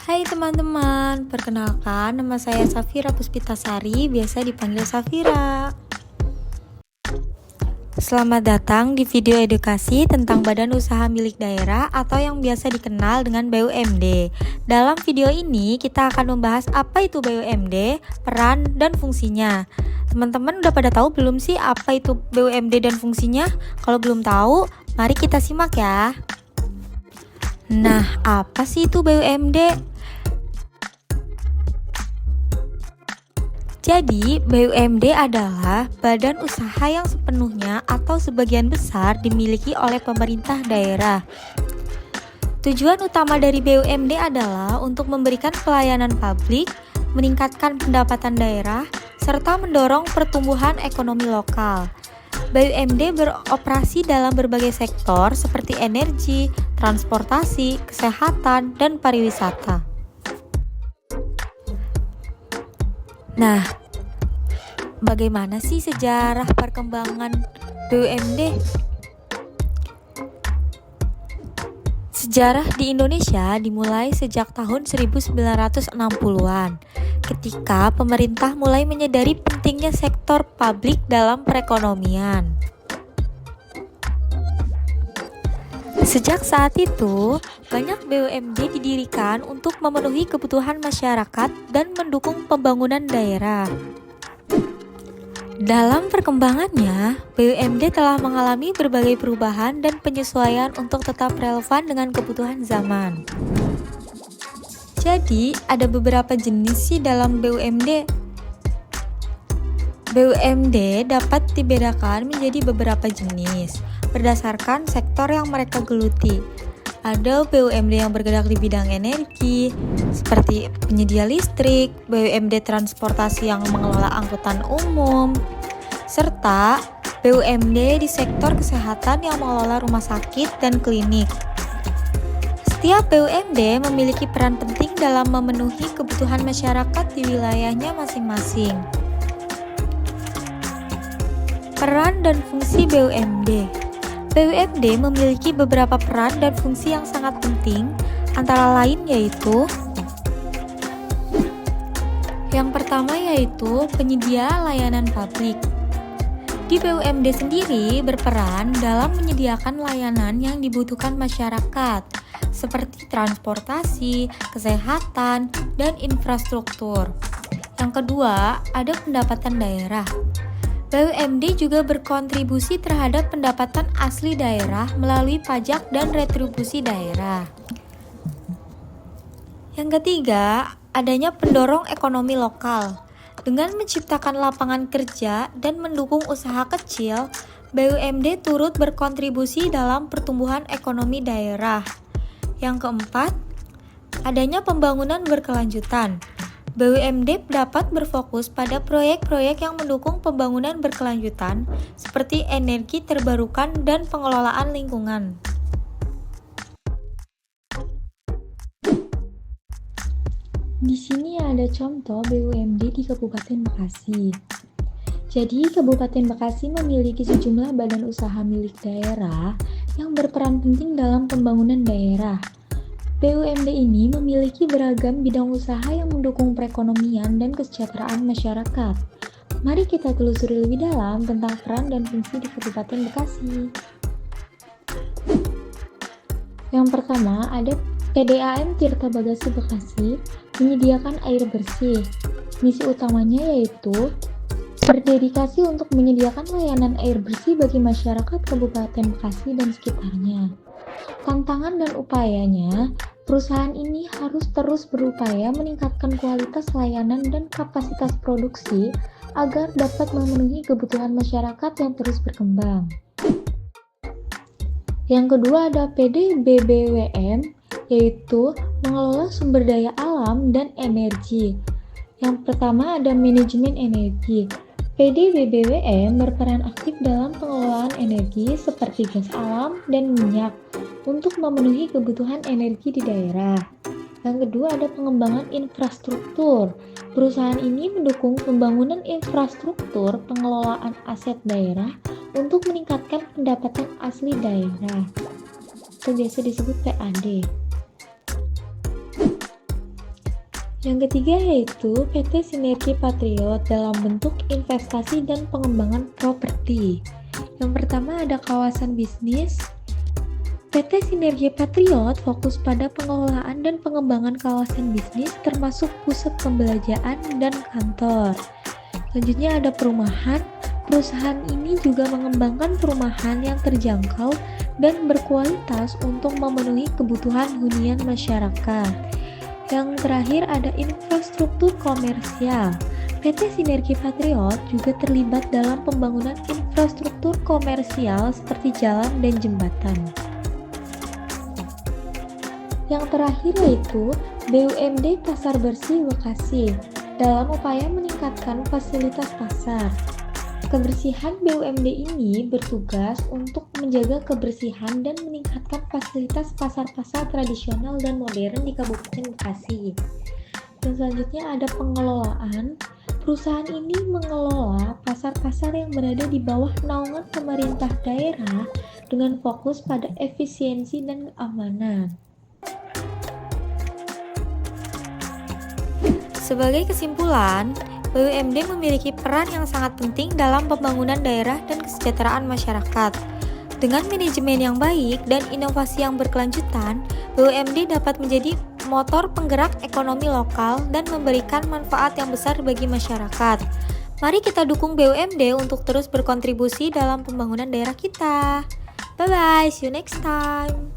Hai teman-teman, perkenalkan nama saya Safira Puspitasari, biasa dipanggil Safira. Selamat datang di video edukasi tentang Badan Usaha Milik Daerah atau yang biasa dikenal dengan BUMD. Dalam video ini kita akan membahas apa itu BUMD, peran dan fungsinya. Teman-teman udah pada tahu belum sih apa itu BUMD dan fungsinya? Kalau belum tahu, mari kita simak ya. Nah, apa sih itu BUMD? Jadi, BUMD adalah badan usaha yang sepenuhnya atau sebagian besar dimiliki oleh pemerintah daerah. Tujuan utama dari BUMD adalah untuk memberikan pelayanan publik, meningkatkan pendapatan daerah, serta mendorong pertumbuhan ekonomi lokal. BUMD beroperasi dalam berbagai sektor seperti energi, transportasi, kesehatan, dan pariwisata. Nah, bagaimana sih sejarah perkembangan BUMD? Sejarah di Indonesia dimulai sejak tahun 1960-an, ketika pemerintah mulai menyadari pentingnya sektor publik dalam perekonomian. Sejak saat itu, banyak BUMD didirikan untuk memenuhi kebutuhan masyarakat dan mendukung pembangunan daerah. Dalam perkembangannya, BUMD telah mengalami berbagai perubahan dan penyesuaian untuk tetap relevan dengan kebutuhan zaman. Jadi, ada beberapa jenis sih dalam BUMD. BUMD dapat dibedakan menjadi beberapa jenis berdasarkan sektor yang mereka geluti. Ada BUMD yang bergerak di bidang energi, seperti penyedia listrik, BUMD transportasi yang mengelola angkutan umum, serta BUMD di sektor kesehatan yang mengelola rumah sakit dan klinik. Setiap BUMD memiliki peran penting dalam memenuhi kebutuhan masyarakat di wilayahnya masing-masing. Peran dan fungsi BUMD. BUMD memiliki beberapa peran dan fungsi yang sangat penting, antara lain yaitu yang pertama yaitu penyedia layanan publik. Di BUMD sendiri berperan dalam menyediakan layanan yang dibutuhkan masyarakat, seperti transportasi, kesehatan, dan infrastruktur. Yang kedua, ada pendapatan daerah. BUMD juga berkontribusi terhadap pendapatan asli daerah melalui pajak dan retribusi daerah. Yang ketiga, adanya pendorong ekonomi lokal. Dengan menciptakan lapangan kerja dan mendukung usaha kecil, BUMD turut berkontribusi dalam pertumbuhan ekonomi daerah. Yang keempat, adanya pembangunan berkelanjutan. BUMD dapat berfokus pada proyek-proyek yang mendukung pembangunan berkelanjutan seperti energi terbarukan dan pengelolaan lingkungan. Di sini ada contoh BUMD di Kabupaten Bekasi. Jadi, Kabupaten Bekasi memiliki sejumlah badan usaha milik daerah yang berperan penting dalam pembangunan daerah. BUMD ini memiliki beragam bidang usaha yang mendukung perekonomian dan kesejahteraan masyarakat. Mari kita telusuri lebih dalam tentang peran dan fungsi di Kabupaten Bekasi. Yang pertama, ada PDAM Tirta Bagasi Bekasi menyediakan air bersih. Misi utamanya yaitu berdedikasi untuk menyediakan layanan air bersih bagi masyarakat Kabupaten Bekasi dan sekitarnya. Tantangan dan upayanya, perusahaan ini harus terus berupaya meningkatkan kualitas layanan dan kapasitas produksi agar dapat memenuhi kebutuhan masyarakat yang terus berkembang. Yang kedua ada PDBBWM, yaitu mengelola sumber daya alam dan energi. Yang pertama ada manajemen energi. PDBBWM berperan aktif dalam pengelolaan energi seperti gas alam dan minyak untuk memenuhi kebutuhan energi di daerah. Yang kedua ada pengembangan infrastruktur. Perusahaan ini mendukung pembangunan infrastruktur pengelolaan aset daerah untuk meningkatkan pendapatan asli daerah. Itu biasa disebut PAD. Yang ketiga yaitu PT Sinergi Patriot dalam bentuk investasi dan pengembangan properti. Yang pertama ada kawasan bisnis. PT Sinergi Patriot fokus pada pengelolaan dan pengembangan kawasan bisnis termasuk pusat pembelanjaan dan kantor. Selanjutnya ada perumahan. Perusahaan ini juga mengembangkan perumahan yang terjangkau dan berkualitas untuk memenuhi kebutuhan hunian masyarakat. Yang terakhir ada infrastruktur komersial. PT Sinergi Patriot juga terlibat dalam pembangunan infrastruktur komersial seperti jalan dan jembatan. Yang terakhir yaitu BUMD Pasar Bersih Bekasi dalam upaya meningkatkan fasilitas pasar. Kebersihan BUMD ini bertugas untuk menjaga kebersihan dan meningkatkan fasilitas pasar-pasar tradisional dan modern di Kabupaten Bekasi. Dan selanjutnya ada pengelolaan. Perusahaan ini mengelola pasar-pasar yang berada di bawah naungan pemerintah daerah dengan fokus pada efisiensi dan keamanan. Sebagai kesimpulan, BUMD memiliki peran yang sangat penting dalam pembangunan daerah dan kesejahteraan masyarakat. Dengan manajemen yang baik dan inovasi yang berkelanjutan, BUMD dapat menjadi motor penggerak ekonomi lokal dan memberikan manfaat yang besar bagi masyarakat. Mari kita dukung BUMD untuk terus berkontribusi dalam pembangunan daerah kita. Bye-bye, see you next time.